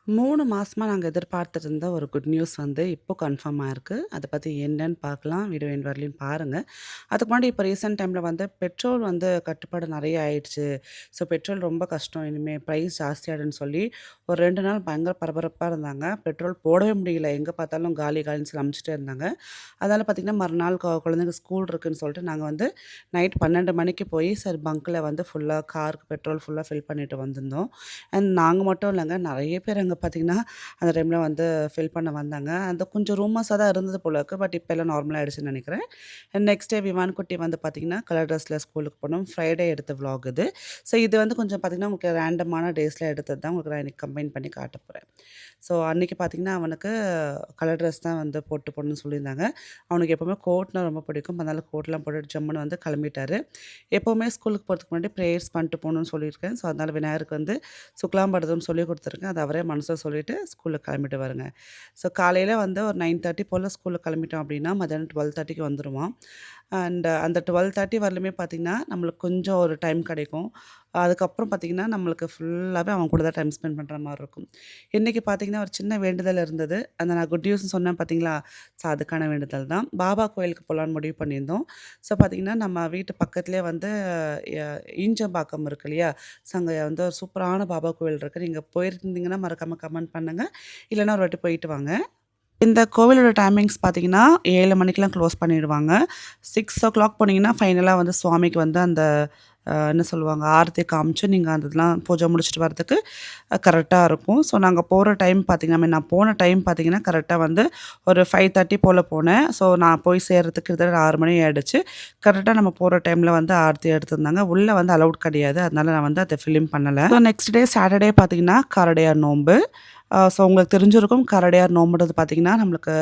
3 மாசமா நாங்க எதிர்பார்த்துட்டு இருந்த ஒரு குட் நியூஸ் வந்து இப்போ கன்ஃபார்ம் ஆயிருக்கு. அத பத்தி என்னன்னு பார்க்கலாம். வீடியோ எண்ட் வரலையும் பாருங்க. அதுக்கு முன்னாடி இப்போ ரீசென்ட் டைம்ல வந்து பெட்ரோல் வந்து கட்டுப்பாடு நெறைய ஆயிடுச்சு. ஸோ பெட்ரோல் ரொம்ப கஷ்டம். இனிமே பிரைஸ் ஜாஸ்தியாயிடும்ன்னு சொல்லி ஒரு 2 நாள் பயங்கர பரபரப்பா இருந்தாங்க. பெட்ரோல் போடவே முடியல. எங்க பார்த்தாலும் காலி காலின்னு சொல்லி அனுப்பிச்சுட்டே இருந்தாங்க. அதனால பார்த்தீங்கன்னா, மறுநாள் குழந்தைங்க ஸ்கூல் இருக்குன்னு சொல்லிட்டு நாங்க வந்து நைட் 12 மணிக்கு போய் சரி பங்க்ல வந்து ஃபுல்லா காருக்கு பெட்ரோல் ஃபுல்லா ஃபில் பண்ணிட்டு வந்திருந்தோம். அண்ட் நாங்க மட்டும் இல்லங்க. நெறைய பேர் அங்க பார்த்தீங்கன்னா, அந்த டைம்ல வந்து ஃபில் பண்ண வந்தாங்க. அந்த கொஞ்சம் ரூமர்ஸா தான் இருந்தது போல இருக்கு. பட் இப்ப எல்லாம் நார்மலா ஆயிடுச்சுன்னு நெனைக்கிறேன். நெக்ஸ்ட் டே விவான் குட்டி வந்து பார்த்தீங்கன்னா, கலர் ட்ரெஸ்ல ஸ்கூலுக்கு போனோம். ஃப்ரைடே எடுத்த விளாக் இது. ஸோ இது வந்து கொஞ்சம் பார்த்தீங்கன்னா, உங்களுக்கு ரேண்டமான டேஸ்ல எடுத்தது தான் உங்களுக்கு நான் இன்னைக்கு கம்பைன் பண்ணி காட்டப் போறேன். ஸோ அன்னைக்கு பார்த்தீங்கன்னா, அவனுக்கு கலர் ட்ரெஸ் தான் வந்து போட்டு போடணும்னு சொல்லியிருந்தாங்க. அவனுக்கு எப்பவுமே கோட்னா ரொம்ப பிடிக்கும். அதனால கோட்லாம் போட்டுட்டு ஜம்முன்னு வந்து கிளம்பிட்டாரு. எப்பவுமே ஸ்கூலுக்கு போறதுக்கு முன்னாடி பிரேயர்ஸ் பண்ணிட்டு போணும்னு சொல்லியிருக்கேன். ஸோ அதனால விநாயகருக்கு வந்து சுக்லாம்பரதம் சொல்லிக் குடுத்துருக்கேன். அது அவரே மனசுல சொல்லிட்டு ஸ்கூலுக்கு கிளம்பிடுவாருங்க. ஸோ காலையில வந்து ஒரு 9:30 போல ஸ்கூலுக்கு கிளம்பிட்டோம் அப்படின்னா, மதியானம் 12:30க்கு வந்துருவான். அந்த 12:30 வரலுமே பார்த்தீங்கன்னா, நம்மளுக்கு கொஞ்சம் ஒரு டைம் கிடைக்கும். அதுக்கப்புறம் பார்த்தீங்கன்னா, நம்மளுக்கு ஃபுல்லாவே அவன் கூட தான் டைம் ஸ்பெண்ட் பண்ற மாரி இருக்கும். இன்னைக்கு பார்த்தீங்கன்னா, ஒரு சின்ன வேண்டுதல் இருந்தது. அந்த நான் குட் நியூஸ்ன்னு சொன்னேன் பார்த்தீங்களா? ஸோ அதுக்கான வேண்டுதல் தான். பாபா கோயிலுக்கு போலான்னு முடிவு பண்ணியிருந்தோம். ஸோ பார்த்தீங்கன்னா, நம்ம வீட்டு பக்கத்திலேயே வந்து எ ஈஞ்சம்பாக்கம் இருக்கு இல்லையா? ஸோ அங்க வந்து ஒரு சூப்பரான பாபா கோவில் இருக்கு. நீங்க போயிருந்தீங்கன்னா மறக்காம கமெண்ட் பண்ணுங்க. இல்லன்னா ஒரு வாட்டி போயிட்டு வாங்க. இந்த கோவிலோட டைமிங்ஸ் பார்த்தீங்கன்னா, 7 மணிக்கெல்லாம் க்ளோஸ் பண்ணிடுவாங்க. 6:00 போனீங்கன்னா, ஃபைனலா வந்து சுவாமிக்கு வந்து அந்த என்ன சொல்லுவாங்க, ஆரத்தி காமிச்சு நீங்க அந்த இதெல்லாம் பூஜை முடிச்சுட்டு வரதுக்கு கரெக்ட்டா இருக்கும். ஸோ நாங்க போற டைம் பார்த்தீங்கன்னா, ஐ மீன் நான் போன டைம் பார்த்தீங்கன்னா, கரெக்ட்டா வந்து ஒரு 5:30 போல போனேன். ஸோ நான் போய் சேர்றதுக்கு கிட்டத்தட்ட 6 மணி ஆயிடுச்சு. கரெக்ட்டா நம்ம போற டைம்ல வந்து ஆரத்தி எடுத்திருந்தாங்க. உள்ள வந்து அலவுட் கிடையாது. அதனால நான் வந்து அத ஃபில்ம் பண்ணல. ஸோ நெக்ஸ்ட் டே சாட்டர்டே பார்த்தீங்கன்னா, காரடையார் நோன்பு. ஸோ உங்களுக்கு தெரிஞ்சிருக்கும் காரடையார் நோம்புன்றது பார்த்தீங்கன்னா, நம்மளுக்கு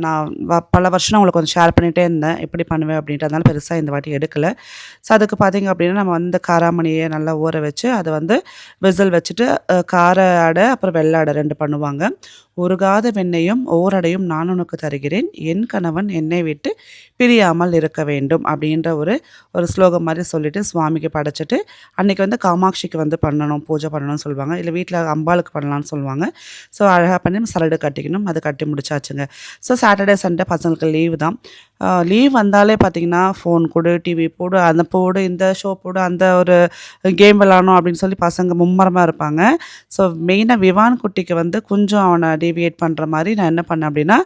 நான் பல வருஷம் நான் உங்களுக்கு கொஞ்சம் ஷேர் பண்ணிட்டே இருந்தேன். எப்படி பண்ணுவேன் அப்படின்ட்டு. அதனால பெருசா இந்த வாட்டி எடுக்கல. ஸோ அதுக்கு பார்த்தீங்க அப்படின்னா, நம்ம வந்து காராமணிய நல்லா ஊற வச்சு, அத வந்து விசில் வச்சுட்டு, கார அடை, அப்புறம் வெள்ள அடை 2 பண்ணுவாங்க. "உருகாத வெண்ணெயும் ஓரடையும் நான் உனக்கு தருகிறேன். என் கணவன் என்னை விட்டு பிரியாமல் இருக்க வேண்டும்." அப்படின்ற ஒரு ஒரு ஸ்லோகம் மாரி சொல்லிட்டு, சுவாமிக்கு படைச்சுட்டு, அன்னைக்கு வந்து காமாட்சிக்கு வந்து பண்ணணும், பூஜை பண்ணணும்னு சொல்லுவாங்க. இல்ல வீட்ல அம்பாளுக்கு பண்ணலான்னு சொல்லுவாங்க. ஸோ அழகா பண்ணி சரடு கட்டிக்கணும். அது கட்டி முடிச்சாச்சுங்க. ஸோ சாட்டர்டே, சண்டே பசங்களுக்கு லீவு தான். லீவ் வந்தாலே பார்த்தீங்கன்னா, ஃபோன் குடு, டிவி போடு, அத போடு, இந்த ஷோ போடு, அந்த ஒரு கேம் விளாடணும் அப்படின்னு சொல்லி பசங்க மும்மரமா இருப்பாங்க. ஸோ மெயினா விவான் குட்டிக்கு வந்து கொஞ்சம் அவன டீவியேட் பண்ற மாரி நான் என்ன பண்ணேன் அப்படின்னா,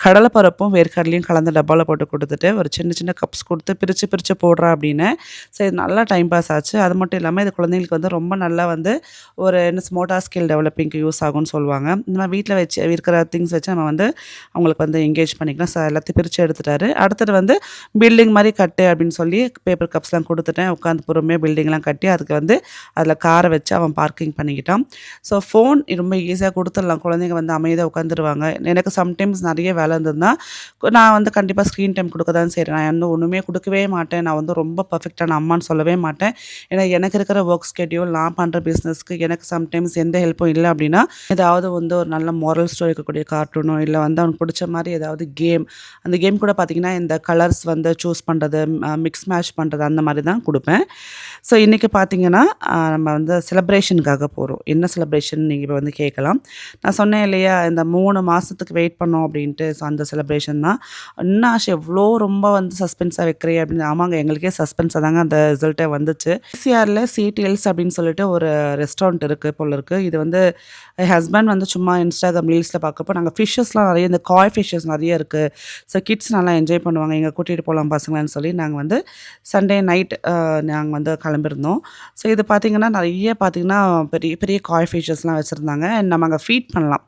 கடல பருப்பும், வேர்க்கடலையும் கலந்து டப்பால போட்டு குடுத்துட்டு, ஒரு சின்ன சின்ன கப்ஸ் குடுத்து பிரிச்சு பிரிச்சு போடுறா அப்படின்னு. ஸோ இது நல்லா டைம் பாஸ் ஆச்சு. அது மட்டும் இல்லாம இது குழந்தைங்களுக்கு வந்து ரொம்ப நல்லா வந்து ஒரு என்ன மோட்டார் ஸ்கில் டெவலப்பிங்க்கு யூஸ் ஆகும்னு சொல்லுவாங்க. இந்த மாரி வீட்ல வச்சு இருக்கிற திங்ஸ் வச்சு நம்ம வந்து அவங்களுக்கு வந்து என்கேஜ் பண்ணிக்கலாம். ஸோ எல்லாத்தையும் பிரிச்சு எடுத்துட்டாரு. அடுத்தது வந்து பில்டிங் மாரி கட்டு அப்படின்னு சொல்லி பேப்பர் கப்ஸ்லாம் குடுத்துட்டேன். உட்காந்து பொறுமையா பில்டிங்லாம் கட்டி அதுக்கு வந்து அதில கார வச்சு அவன் பார்க்கிங் பண்ணிக்கிட்டான். ஸோ ஃபோன் ரொம்ப ஈஸியா குடுத்துடலாம். குழந்தைங்க வந்து அமைதியா உட்காந்துருவாங்க. எனக்கு சம்டைம்ஸ் நெறைய வேலை இருந்ததுன்னா, நான் வந்து கண்டிப்பா ஸ்க்ரீன் டைம் குடுக்க தான் செய்றேன். நான் வந்து ஒண்ணுமே குடுக்கவே மாட்டேன். நான் வந்து ரொம்ப பெர்ஃபெக்ட்டான அம்மான்னு சொல்லவே மாட்டேன். ஏன்னா எனக்கு இருக்கிற ஒர்க் ஸ்கெட்யூல், நான் பண்ற பிசினஸ்க்கு எனக்கு சம்டைம்ஸ் எந்த ஹெல்ப்பும் இல்ல அப்படின்னா, ஏதாவது வந்து ஒரு நல்ல மோரல் ஸ்டோரி இருக்கக்கூடிய கார்ட்டூனோ, இல்ல வந்து அவனுக்கு புடிச்ச மாரி ஏதாவது கேம், அந்த கேம் கூட பார்த்தீங்கன்னா, இந்த கலர்ஸ் வந்து சூஸ் பண்றது, மிக்ஸ் மேட்ச் பண்றது அந்த மாரி தான் குடுப்பேன். ஸோ இன்னைக்கு பார்த்தீங்கன்னா, நம்ம வந்து செலிப்ரேஷனுக்காக போறோம். என்ன செலிப்ரேஷன் நீங்க இப்ப வந்து கேட்கலாம். நான் சொன்னேன் இல்லையா, இந்த 3 மாசத்துக்கு வெயிட் பண்ணோம் அப்படின்ட்டு. ஸோ அந்த செலிப்ரேஷன் தான். "என்ன ஆஷா எவ்ளோ ரொம்ப வந்து சஸ்பென்ஸா வைக்கிறியே?" அப்படின்னு. ஆமாங்க, எங்களுக்கே சஸ்பென்ஸா தாங்க அந்த ரிசல்ட்டே வந்துச்சு. ஈசிஆர்ல சிடிஎல்ஸ் அப்படின்னு சொல்லிட்டு ஒரு ரெஸ்டாரண்ட் இருக்கு போல இருக்கு. இது வந்து என் ஹஸ்பண்ட் வந்து சும்மா Instagram ரீல்ஸ்ல பார்க்கப்போ, நாங்க ஃபிஷ்ஷஸ்லாம் நெறைய இந்த காய் ஃபிஷ்ஷஸ் நெறைய இருக்கு. ஸோ கிட்ஸ் நல்லா என்ஜாய் பண்ணுவாங்க. எங்க கூட்டிட்டு போலாம் பசங்களன்னு சொல்லி நாங்க வந்து சண்டே நைட் நாங்க வந்து கிளம்பியிருந்தோம். ஸோ இது பார்த்தீங்கன்னா, நெறைய பார்த்தீங்கன்னா, பெரிய பெரிய காய் ஃபிஷ்ஷஸ்லாம் வச்சிருந்தாங்க. அண்ட் நம்ம அங்க ஃபீட் பண்ணலாம்.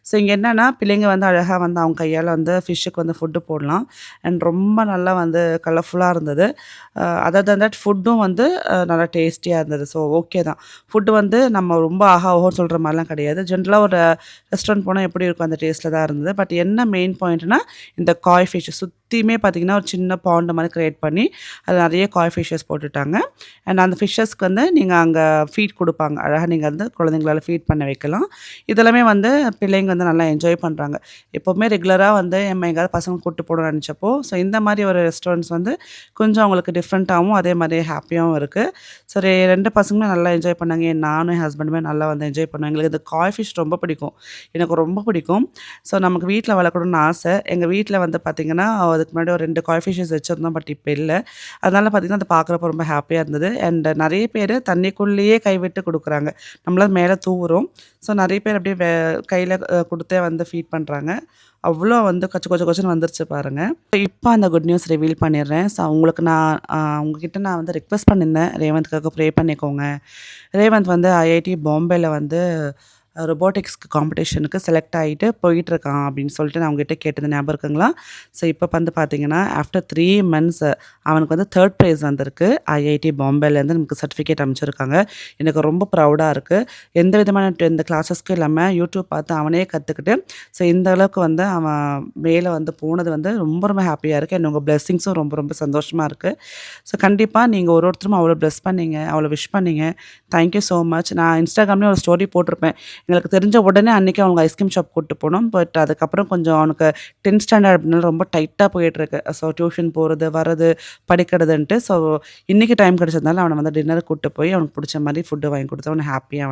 ஸோ இங்க என்னன்னா, பிள்ளைங்க வந்து அழகா வந்து அவங்க கையால வந்து ஃபிஷ்ஷுக்கு வந்து ஃபுட்டு போடலாம். அண்ட் ரொம்ப நல்லா வந்து கலர்ஃபுல்லா இருந்தது. அதர் தென் தட் ஃபுட்டும் வந்து நல்லா டேஸ்டியா இருந்தது. ஸோ ஓகே தான். ஃபுட் வந்து நம்ம ரொம்ப ஆஹா ஓஹோன்னு சொல்ற மாரிலாம் கிடையாது. ஜென்ரலா ஒரு ரெஸ்டாரண்ட் போனா எப்படி இருக்கும் அந்த டேஸ்ட்ல தான் இருந்தது. பட் என்ன மெயின் பாயிண்ட்னா, இந்த காய் ஃபிஷ் சுத்தியுமே பார்த்தீங்கன்னா, ஒரு சின்ன பாண்ட் மாரி கிரியேட் பண்ணி, அதில நெறைய காய் ஃபிஷஸ் போட்டுட்டாங்க. அண்ட் அந்த ஃபிஷஸ்க்கு வந்து நீங்க அங்க ஃபீட் குடுப்பாங்க. அழகா நீங்க வந்து குழந்தைங்களால ஃபீட் பண்ண வைக்கலாம். இதெல்லாமே வந்து பிள்ளைங்க வந்து நல்லா என்ஜாய் பண்றாங்க. எப்பவுமே ரெகுலரா வந்து நம்ம எங்கேயாவது பசங்கள கூட்டு போணும்னு நெனச்சப்போ, ஸோ இந்த மாரி ஒரு ரெஸ்டாரண்ட்ஸ் வந்து கொஞ்சம் அவங்களுக்கு டிஃப்ரெண்ட்டாவும், அதே மாரி ஹேப்பியாவும் இருக்கு. சரி 2 பசங்களுமே நல்லா என்ஜாய் பண்ணாங்க. நானும் என் ஹஸ்பண்டுமே நல்லா வந்து என்ஜாய் பண்ணோம். எங்களுக்கு இந்த காய் ஃபிஷ் ரொம்ப பிடிக்கும். எனக்கு ரொம்ப பிடிக்கும். ஸோ நமக்கு வீட்ல வளர்க்கணும்னு ஆசை. எங்க வீட்ல வந்து பார்த்தீங்கன்னா, அதுக்கு முன்னாடி ஒரு 2 காய் ஃபிஷஸ் வச்சிருந்தோம். பட் இப்ப இல்ல. அதனால பார்த்தீங்கன்னா, அத பார்க்குறப்போ ரொம்ப ஹேப்பியா இருந்தது. அண்ட் நெறைய பேரு தண்ணிக்குள்ளேயே கைவிட்டு குடுக்குறாங்க. நம்மலாம் மேல தூவுறோம். ஸோ நெறைய பேர் அப்படியே கையில குடுத்தே வந்து ஃபீட் பண்றாங்க. அவ்ளோ வந்து கொச்ச கொச்சன்னு வந்துருச்சு பாருங்க. இப்ப அந்த குட் நியூஸ் ரிவீல் பண்ணிடுறேன். ஸோ உங்களுக்கு நான் உங்ககிட்ட நான் வந்து ரிக்வெஸ்ட் பண்ணியிருந்தேன். ரேவந்த்காக ப்ரே பண்ணிக்கோங்க. ரேவந்த் வந்து ஐஐடி பாம்பேல வந்து ரொபோட்டிக்ஸ்க்கு காம்படிஷனுக்கு செலக்ட் ஆயிட்டு போயிட்டுருக்கான் அப்படின்னு சொல்லிட்டு நான் உங்ககிட்ட கேட்டது ஞாபகம் இருக்குங்களா? ஸோ இப்போ வந்து பார்த்தீங்கன்னா, ஆஃப்டர் 3 மந்த்ஸ் அவனுக்கு வந்து 3 பிரைஸ் வந்திருக்கு. ஐஐடி பாம்பேலேருந்து நமக்கு சர்டிஃபிகேட் அனுப்பிச்சிருக்காங்க. எனக்கு ரொம்ப ப்ரவுடா இருக்கு. எந்த விதமான எந்த கிளாஸஸ்க்கும் இல்லாம யூடியூப் பார்த்து அவனே கத்துக்கிட்டு, ஸோ இந்த அளவுக்கு வந்து அவன் மேல வந்து போனது வந்து ரொம்ப ரொம்ப ஹேப்பியா இருக்கு. அண்ட் உங்க பிளெஸ்ஸிங்ஸும் ரொம்ப ரொம்ப சந்தோஷமா இருக்கு. ஸோ கண்டிப்பா நீங்க ஒருத்தரும் அவ்வளோ பிளெஸ் பண்ணீங்க. அவ்வளோ விஷ் பண்ணீங்க. Thank you so much. நான் இன்ஸ்டாகிராம்லயும் ஒரு ஸ்டோரி போட்டிருப்பேன். எங்களுக்கு தெரிஞ்ச உடனே அன்னைக்கே அவங்க ஐஸ்கிரீம் ஷாப் கூட்டு போனோம். பட் அதுக்கப்புறம் கொஞ்சம் அவனுக்கு 10த் ஸ்டாண்டர்ட் அப்படினால ரொம்ப டைட்டா போயிட்டுருக்கு. ஸோ டியூஷன் போறது, வரது, படிக்கிறதுன்ட்டு. ஸோ இன்னைக்கு டைம் கிடைச்சதுனால அவன வந்து டின்னருக்கு கூட்டு போய் அவனுக்கு புடிச்ச மாரி ஃபுட்டு வாங்கி குடுத்து அவன ஹேப்பியா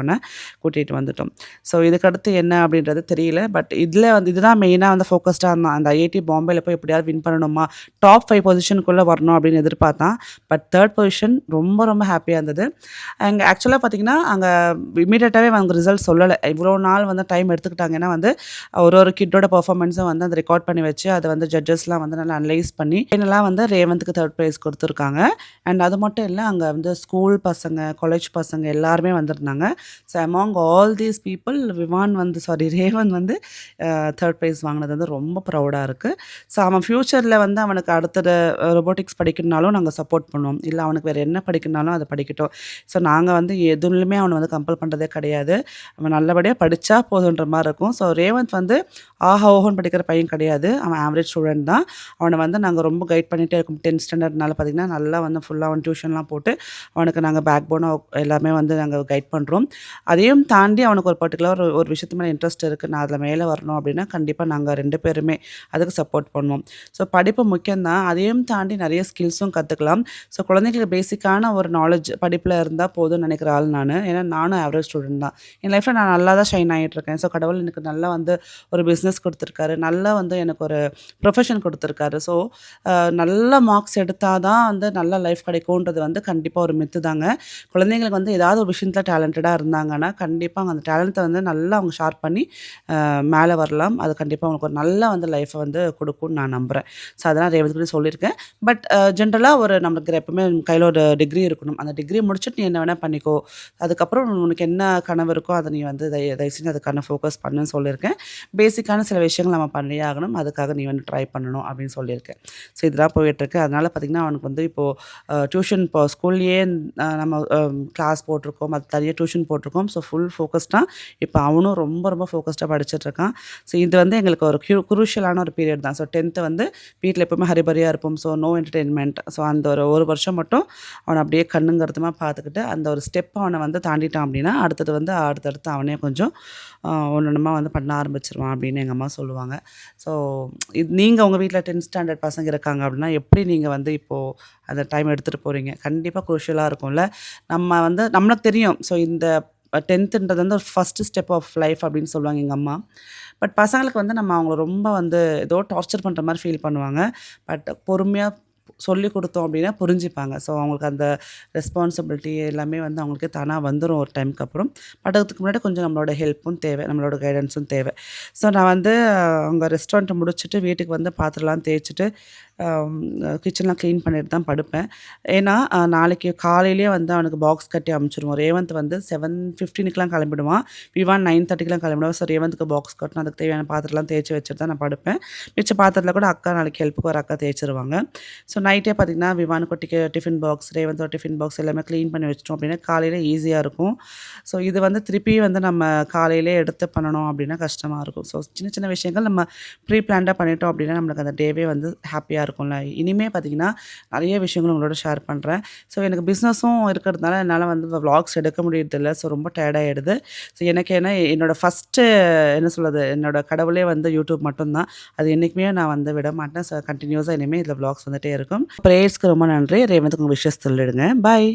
கூட்டிட்டு வந்துட்டோம். ஸோ இதுக்கடுத்து என்ன அப்படின்றது தெரியல. பட் இதுல வந்து இதுதான் மெயினா வந்து ஃபோக்கஸ்டா இருந்தான். அந்த ஐஐடி பாம்பேல போய் எப்படியாவது வின் பண்ணணுமா, டாப் 5 பொசிஷனுக்குள்ள வரணும் அப்படின்னு எதிர்பார்த்தான். பட் 3 பொசிஷன் ரொம்ப ரொம்ப ஹேப்பியா இருந்தது. அங்க ஆக்சுவலா பார்த்தீங்கன்னா, அங்க இம்மீடியட்டாவே அவங்க ரிசல்ட் சொல்லல. இவ்வளோ நாள் வந்து டைம் எடுத்துக்கிட்டாங்க. ஏன்னா வந்து ஒரு கிட்டோட பெர்ஃபார்மன்ஸும் வந்து அத ரெக்கார்ட் பண்ணி வச்சு, அத வந்து ஜட்ஜஸ்லாம் வந்து நல்லா அனலைஸ் பண்ணி, ஃபைனலா வந்து ரேவந்த்க்கு 3 பிரைஸ் குடுத்துருக்காங்க. அண்ட் அது மட்டும் இல்ல, அங்க வந்து ஸ்கூல் பசங்க, காலேஜ் பசங்க எல்லாருமே வந்திருந்தாங்க. So among all these people Revanth வந்து 3 பிரைஸ் வாங்கினது வந்து ரொம்ப ப்ரவுடா இருக்கு. ஸோ அவன் ஃப்யூச்சர்ல வந்து அவனுக்கு அடுத்தது ரொபோட்டிக்ஸ் படிக்கணும்னாலும் நாங்க சப்போர்ட் பண்ணுவோம். இல்ல அவனுக்கு வேற என்ன படிக்கணும்னாலும் அத படிக்கட்டும். ஸோ நாங்க வந்து எதுலயுமே அவன வந்து கம்பல் பண்றதே கிடையாது. அவன் நல்லபடியா படிச்சா போதுன்ற மாரி இருக்கும். ஸோ ரேவந்த் வந்து ஆஹா! ஓஹோன்னு படிக்கிற பையன் கிடையாது. அவன் ஆவரேஜ் ஸ்டூடண்ட் தான். அவன வந்து நாங்க ரொம்ப கைட் பண்ணிட்டே இருக்கோம். 10த் ஸ்டாண்டர்ட்னால பார்த்தீங்கன்னா, நல்லா வந்து ஃபுல்லா அவன் டியூஷன்லாம் போட்டு, அவனுக்கு நாங்க பேக் போனா எல்லாமே வந்து நாங்க கைட் பண்றோம். அதையும் தாண்டி அவனுக்கு ஒரு பர்ட்டிகுலர் ஒரு விஷயத்து மேல இன்ட்ரெஸ்ட் இருக்கு. நான் அதில மேல வரணும் அப்டின்னா, கண்டிப்பா நாங்க 2 பேருமே அதுக்கு சப்போர்ட் பண்ணுவோம். ஸோ படிப்பு முக்கியம் தான். அதையும் தாண்டி நெறைய ஸ்கில்ஸும் கத்துக்கலாம். ஸோ குழந்தைங்களுக்கு பேசிக்கான ஒரு நாலேட்ஜ் படிப்புல இருந்தா போதும்னு நெனைக்கிற ஆள் நானு. ஏன்னா நானும் ஆவரேஜ் ஸ்டூடண்ட் தான். என் லைஃப்ல நான் நல்லா தான் ஷைன் ஆகிட்டுருக்கேன். ஸோ கடவுள் எனக்கு நல்லா வந்து ஒரு பிஸ்னஸ் குடுத்துருக்காரு. நல்லா வந்து எனக்கு ஒரு ப்ரொஃபஷன் குடுத்துருக்காரு. ஸோ நல்ல மார்க்ஸ் எடுத்தா தான் வந்து நல்ல லைஃப் கிடைக்குன்றது வந்து கண்டிப்பா ஒரு மித்து தாங்க. குழந்தைங்களுக்கு வந்து ஏதாவது ஒரு விஷயத்துல டேலண்டடா இருந்தாங்கன்னா, கண்டிப்பா அந்த டேலண்ட்ட வந்து நல்லா அவங்க ஷார்ப் பண்ணி மேல வரலாம். அது கண்டிப்பா அவங்களுக்கு ஒரு நல்ல வந்து லைஃப வந்து குடுக்கும்னு நான் நம்புறேன். ஸோ அதெல்லாம் ரேவதிகிட்ட சொல்லியிருக்கேன். பட் ஜென்ரலா ஒரு நமக்கு எப்பவுமே கையில ஒரு டிகிரி இருக்கணும். அந்த டிகிரி முடிச்சுட்டு நீ என்ன வேணா பண்ணிக்கோ. அதுக்கப்புறம் உனக்கு என்ன கனவு இருக்கோ, அத நீ வந்து தயவு செஞ்சு அதுக்கான ஃபோக்கஸ் பண்ணுன்னு சொல்லியிருக்கேன். பேசிக்கான சில விஷயங்கள் நம்ம பண்ணியே ஆகணும். அதுக்காக நீ வந்து ட்ரை பண்ணணும் அப்படின்னு சொல்லியிருக்கேன். ஸோ இதெல்லாம் போயிட்டுருக்கு. அதனால பார்த்தீங்கன்னா, அவனுக்கு வந்து இப்போ டியூஷன் இப்போ ஸ்கூல்லயே நம்ம கிளாஸ் போட்டிருக்கோம். அது தனியா டியூஷன் போட்டிருக்கோம். ஸோ ஃபுல் ஃபோக்கஸ்டா இப்போ அவனும் ரொம்ப ரொம்ப ஃபோக்கஸ்டா படிச்சுட்ருக்கான். ஸோ இது வந்து எங்களுக்கு ஒரு குரூஷியலான ஒரு பீரியட் தான். ஸோ 10த் வந்து வீட்ல எப்பவுமே ஹரிபரியா இருப்போம். So no entertainment. ஸோ அந்த ஒரு வருஷம் மட்டும் அவன அப்படியே கண்ணும் கருத்துமா பார்த்துக்கிட்டு, அந்த ஒரு ஸ்டெப் அவன வந்து தாண்டிட்டான் அப்படின்னா, அடுத்தது வந்து அடுத்தடுத்து அவனே கொஞ்சம் ஒண்ணு ஒண்ணுமா வந்து பண்ண ஆரம்பிச்சுருவான் அப்படின்னு எங்க அம்மா சொல்லுவாங்க. ஸோ இது நீங்க உங்க வீட்ல 10த் ஸ்டாண்டர்ட் பசங்க இருக்காங்க அப்படின்னா, எப்படி நீங்க வந்து இப்போ அந்த டைம் எடுத்துட்டு போறீங்க? கண்டிப்பா குரூஷியலா இருக்கும்ல. நம்ம வந்து நம்மளுக்கு தெரியும். ஸோ இந்த 10த்ன்றது வந்து ஃபர்ஸ்ட் ஸ்டெப் ஆஃப் லைஃப் அப்படின்னு சொல்லுவாங்க எங்க அம்மா. பட் பசங்களுக்கு வந்து நம்ம அவங்கள ரொம்ப வந்து ஏதோ டார்ச்சர் பண்ற மாரி ஃபீல் பண்ணுவாங்க. பட் பொறுமையா சொல்லிக் குடுத்தோம் அப்படின்னா புரிஞ்சுப்பாங்க. ஸோ அவங்களுக்கு அந்த ரெஸ்பான்சிபிலிட்டி எல்லாமே வந்து அவங்களுக்கே தானா வந்துரும் ஒரு டைம்க்கு அப்புறம். பட் அதுக்கு முன்னாடி கொஞ்சம் நம்மளோட ஹெல்ப்பும் தேவை. நம்மளோட கைடன்ஸும் தேவை. ஸோ நான் வந்து அங்க ரெஸ்டாரண்ட் முடிச்சுட்டு வீட்டுக்கு வந்து பாத்திரம்லாம் தேய்ச்சுட்டு, கிச்சன்லாம் கிளீன் பண்ணிட்டு தான் படுப்பேன். ஏன்னா, நாளைக்கு காலையிலேயே வந்து அவனுக்கு பாக்ஸ் கட்டி அனுப்பிச்சுருவோம். ரேவந்த் வந்து 7:15க்குலாம் கிளம்பிடுவான். விவான் 9:30க்குலாம் கிளம்பிடுவான். ஸோ ரேவந்த்க்கு பாக்ஸ் கட்டணும். அதுக்கு தேவையான பாத்திரம்லாம் தேய்ச்சு வச்சுட்டு தான் நான் படுப்பேன். மிச்ச பாத்திரத்தில கூட அக்கா நாளைக்கு ஹெல்ப்புக்கு ஒரு அக்கா தேய்ச்சிருவாங்க. ஸோ நைட்டே பார்த்தீங்கன்னா, விவானுக்கு டிஃபன் பாக்ஸ், ரேவந்தோட டிஃபன் பாக்ஸ் எல்லாமே கிளீன் பண்ணி வச்சுட்டோம் அப்படின்னா, காலையில ஈஸியா இருக்கும். ஸோ இது வந்து திருப்பி வந்து நம்ம காலையிலே எடுத்து பண்ணணும் அப்படின்னா கஷ்டமா இருக்கும். ஸோ சின்ன சின்ன விஷயங்கள் நம்ம ப்ரீ பிளான்டா பண்ணிட்டோம் அப்படின்னா, நம்மளுக்கு அந்த டேவே வந்து ஹேப்பியா இருக்கும்ல. இனிமே பார்த்தீங்கன்னா, நெறைய விஷயங்கள் உங்களோட ஷேர் பண்றேன். ஸோ எனக்கு பிசினஸும் இருக்கிறதுனால என்னால வந்து விளாக்ஸ் எடுக்க முடியறதில்ல. ஸோ ரொம்ப டயர்ட் ஆயிடுது. ஸோ எனக்கு ஏன்னா என்னோட ஃபர்ஸ்ட்டு என்ன சொல்றது, என்னோட கடவுளே வந்து யூடியூப் மட்டும் தான். அது என்னைக்குமே நான் வந்து விடமாட்டேன். ஸோ கன்டினியூஸா இனிமே இதில விளாக்ஸ் வந்துட்டே இருக்கும். பிரேயர்ஸ்க்கு ரொம்ப நன்றி. ரேவந்த்க்கு உங்க விஷஸ் சொல்லிடுங்க. பாய்.